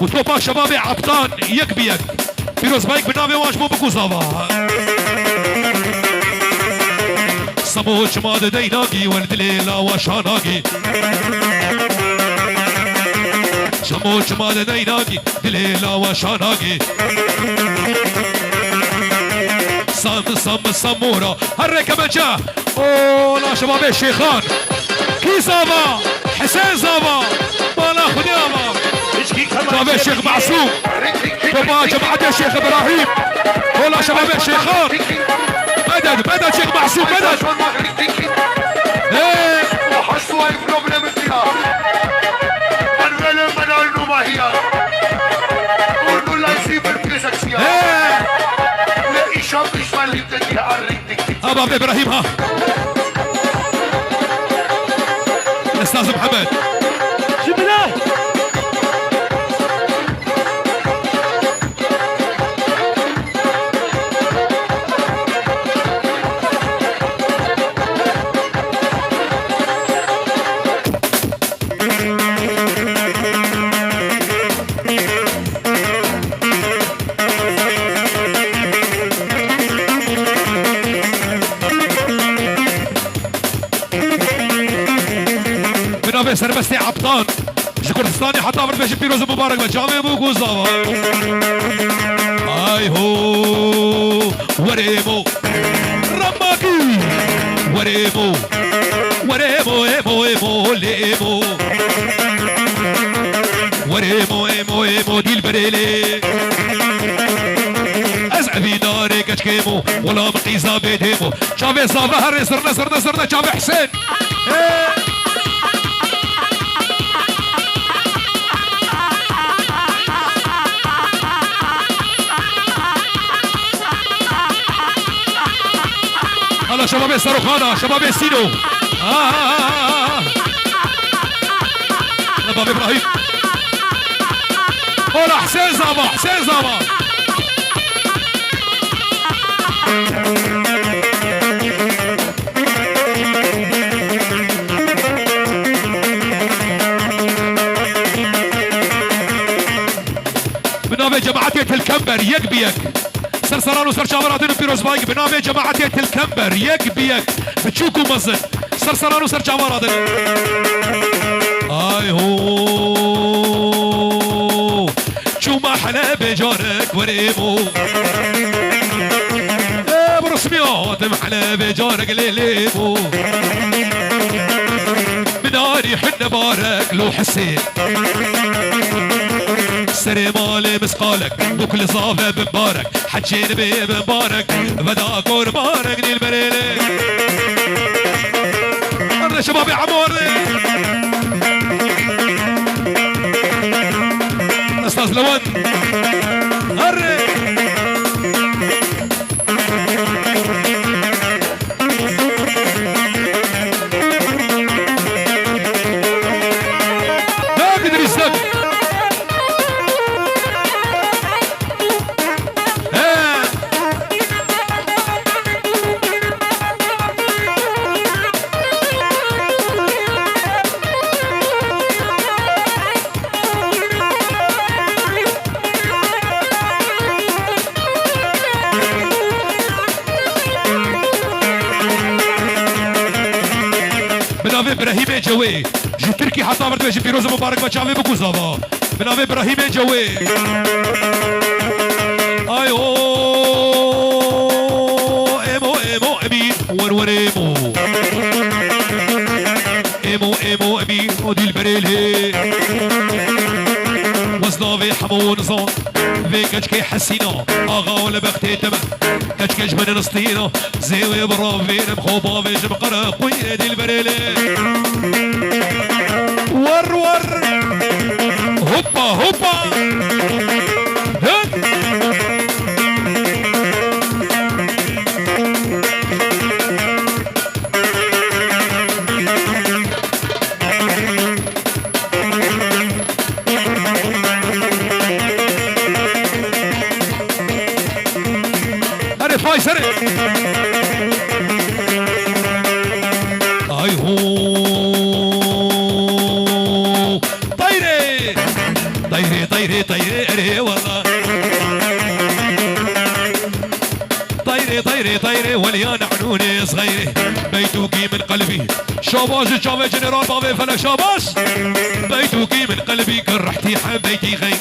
وتوبا شبابي عبطان يك بيك فيروز بايك بنابي واش مو بكو زابا صبوش ماد ديناقي ولد ليلى وشاناقي صبوش ماد ديناقي ليلى وشاناقي صم صمورة هري كمان جا اوه شباب الشيخان كي زابا حسين زابا مالا خديابا شباب الشيخ معصوم طبعا جماعة الشيخ ابراهيم اولا شباب الشيخان مدد شيخ معصوم مدد ايه وحصوا اي بروبلم فيها الفيلم منالنو ما هي قولوا لا يسيب البيزك فيها لا إشام إشمال اللي بتديها أريدك أبا إبراهيم ها الأستاذ محمد جبناه سربستي عبطان كردستاني حتى عبر بيش بيروز مبارك بجامع بوكو زاوا هاي هو وريمو رماكي وريمو ايمو ليمو وريمو ايمو دي البريلي ازعبي داري كشكيمو ولا مقيزة بيديمو شافي صافا هري سرنا شافي حسين هلا شباب الصاروخانة شباب السينو بابا ابراهيم هلا حسين زابا بنابي جماعتي الكمبر يك بيك سرسران وسرجاوراتين فيروز بايك بنامي جماعتي الكمبر يك بيك بتشوكو مزن سرسران وسرجاوراتين اي هو شو ما حلا بجارك وريمو برسميات محلا بجارك ليليمو بناري حن بارك لو حسين سري مالي مسقالك وكل صافة بمبارك حجين بي بمبارك بدا كون بارك دي البريلي أرد شبابي عموري أستاذ لون هري ابراهيم جوي جو تركي حتى عبرت بيجي فيروز مبارك بچاوي بكو زاوا بناوي ابراهيم جوي اي او ايمو امين ايمو امين ودي البريل وزناوي حمون زون في كشكي حسينا اغا ولا بختي تمام كشكي جبن نسطينا زيوي برافين مخوبا في جمقرة قوية دي البريل ور هوبا فايسر اي هو طيري وليان عنوني صغيري بيتوكي من قلبي شاباش شاباش جنرال بابي فلك شاباش بيتوكي من قلبي كرحتي حبيتي غير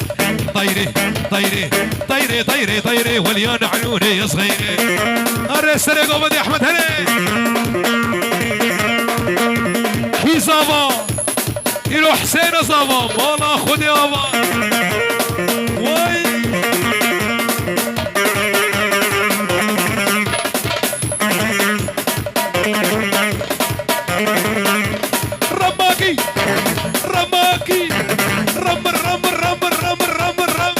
طيري طيري طيري طيري طيري وليان عنوني صغيري الرسالة قومدي احمد هلي حسابا يروح حسين صابا والله خذ يابا وي رماكي رماكي رم رم رم رم رم رم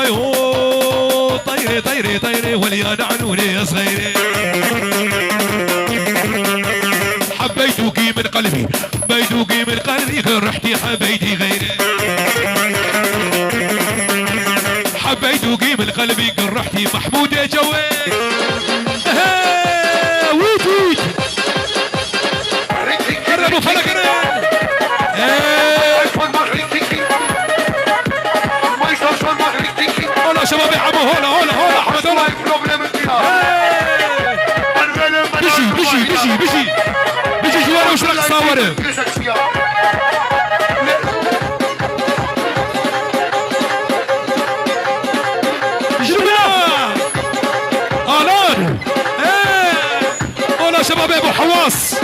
اي هو طيري طيري طيري وليان عنوني يا صغيري حبيتوكي من قلبي بيتوكي من قلبي رحتي حبيتي غيري حبيتوكي من قلبي رحتي محمود يا جوي ويت ويت قربوا فلك هلا شباب يلعبوا هلا هلا هلا احمد هلا بيجي بيجي بيجي بيجي بيجي جوار وش رقص صور الان هلا شباب ابو حواس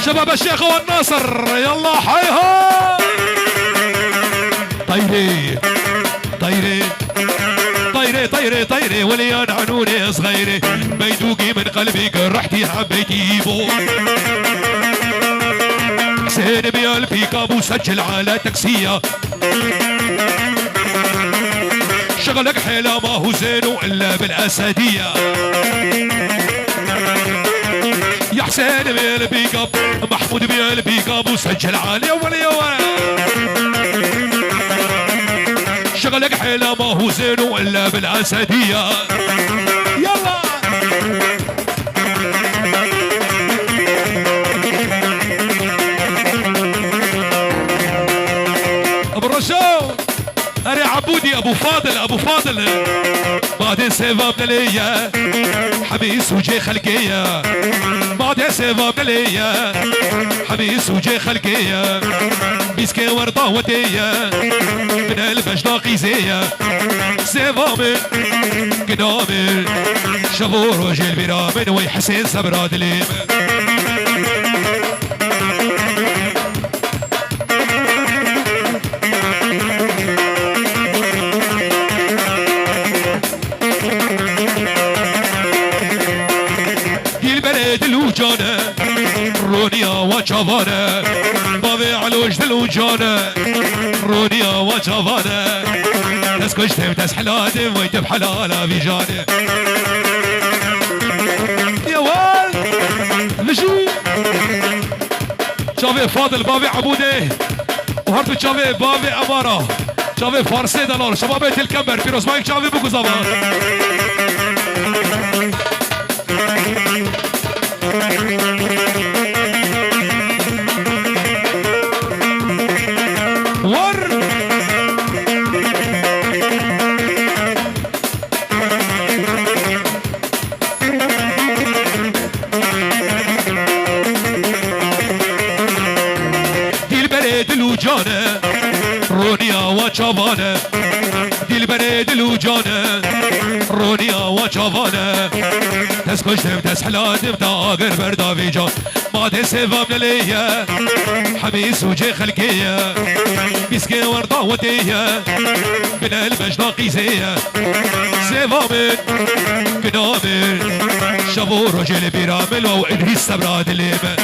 شباب الشيخ والناصر يلا حيها طيري طيري طيري طيري طيري وليان عنوني صغيري بيدوقي من قلبي رحتي حبيتي بو حسين بيا البيك ابو سجل على تاكسيه شغلك حيله ما هو زين الا بالاسديه يا حسين بيا البيك اب محمود بيا البيك اب وسجل علي ولي شغلك حيله ما هو زين الا بالاسديه يلا ابو الرشاد اري عبودي ابو فاضل ابو فاضل بعدين سيفا بلالية حميس وجي خلقية بعدين سيفا بلالية حميس وجي خلقية بيسكي ورطة ودية من البجداقي زية سيفا من قدامل شغور وجي البرامن ويحسين سبراد ليم الوجانة رونيا وجافانا بابي على وجه الوجانة رونيا وجافانا تسكش تفتس حلادم ويتب حلالة بجانة يا وال مشي شافي فاضل بابي عبودي وهرتو شافي بابي أمارة شافي فارسي دلال شبابي تلكمبر فيروز مايك شافي بوكو زمان رونيا وجافانا دي البريد الوجانة رونيا وجافانا تسكش تفتس حلاتم تاقر بردا في جان ما تسيفا بلالية حميس وجي خلقية بيسكي ورطة ودية من المجداقي زية سيفا من كنامل شابور وجي البرامل وإدريس سبراد الليمة